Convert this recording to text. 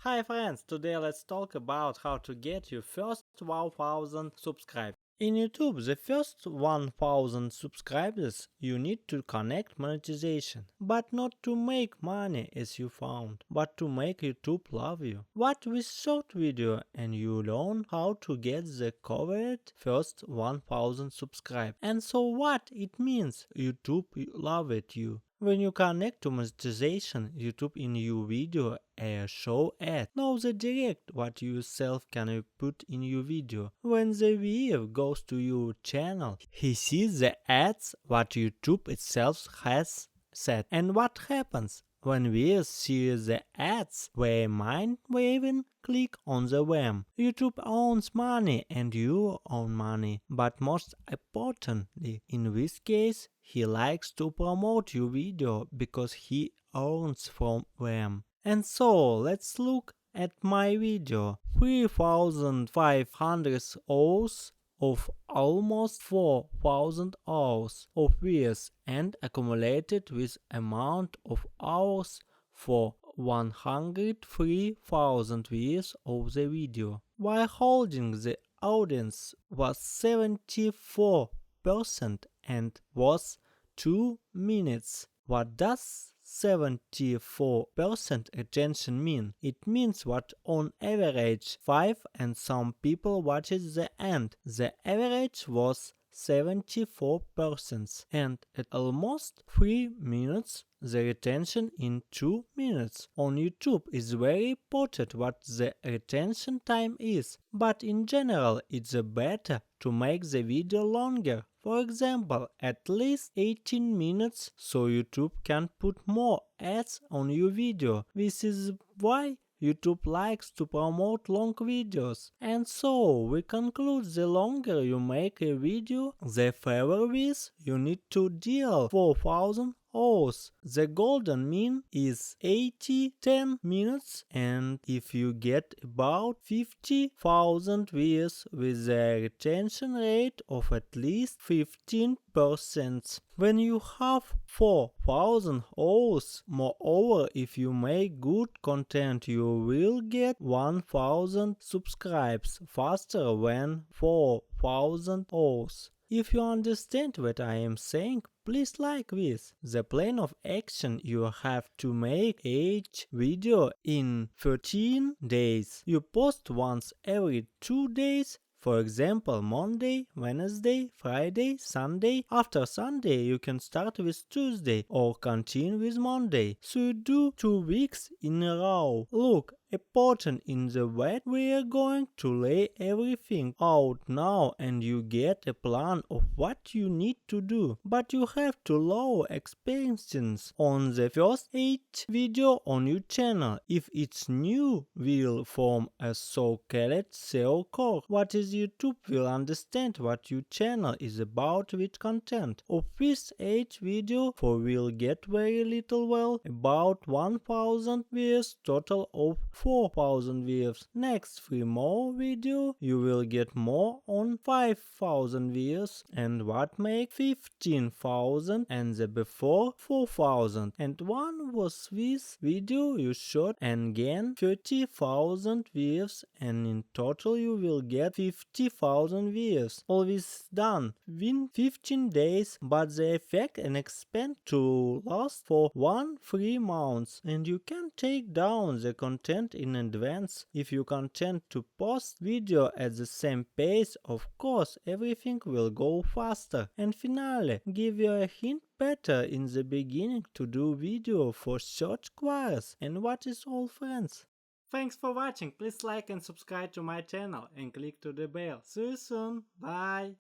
Hi friends, today let's talk about how to get your first 1000 subscribers. In YouTube, the first 1000 subscribers, you need to connect monetization, but not to make money as you found, but to make YouTube love you. Watch this short video and you learn how to get the covered first 1000 subscribers. And so what it means, YouTube love it you. When you connect to monetization, YouTube in your video show ad. Know the direct what you yourself can put in your video. When the viewer goes to your channel, he sees the ads what YouTube itself has set. And what happens? When viewers see the ads, they might even click on the them. YouTube owns money and you own money. But most importantly, in this case, he likes to promote your video because he owns from them. And so, let's look at my video. 3500 hours of almost 4000 hours of views and accumulated with amount of hours for 103,000 views of the video, while holding the audience was 74% and was 2 minutes. What does 74% retention mean? It means what on average 5 and some people watches the end. The average was 74% and at almost 3 minutes the retention in 2 minutes. On YouTube is very important what the retention time is, but in general it's better to make the video longer. For example, at least 18 minutes so YouTube can put more ads on your video. This is why YouTube likes to promote long videos. And so we conclude the longer you make a video, the further with you need to deal 4000 hours. The golden mean is 10 minutes, and if you get about 50,000 views with a retention rate of at least 15%. When you have 4000 hours, moreover, if you make good content, you will get 1000 subscribers faster than 4000 hours. If you understand what I am saying, please like this. The plan of action you have to make each video in 13 days. You post once every 2 days. For example, Monday, Wednesday, Friday, Sunday. After Sunday, you can start with Tuesday or continue with Monday. So you do 2 weeks in a row. Look, important in the way we are going to lay everything out now and you get a plan of what you need to do. But you have to lower expenses on the first 8 video on your channel. If it's new, will form a so-called SEO core. What is YouTube will understand what your channel is about with content. Of this 8 video for will get very little well about 1000 views, total of 4000 views. Next 3 more video you will get more on 5000 views and what make 15,000 and the before 4000. And one was this video you shot and gain 30,000 views and in total you will get 50,000 views. All this done within 15 days, but the effect and expect to last for 1-3 months, and you can take down the content in advance. If you content to post video at the same pace, of course everything will go faster. And finally, give you a hint better in the beginning to do video for short course. And what is all friends? Thanks for watching, please like and subscribe to my channel and click to the bell. See you soon, bye!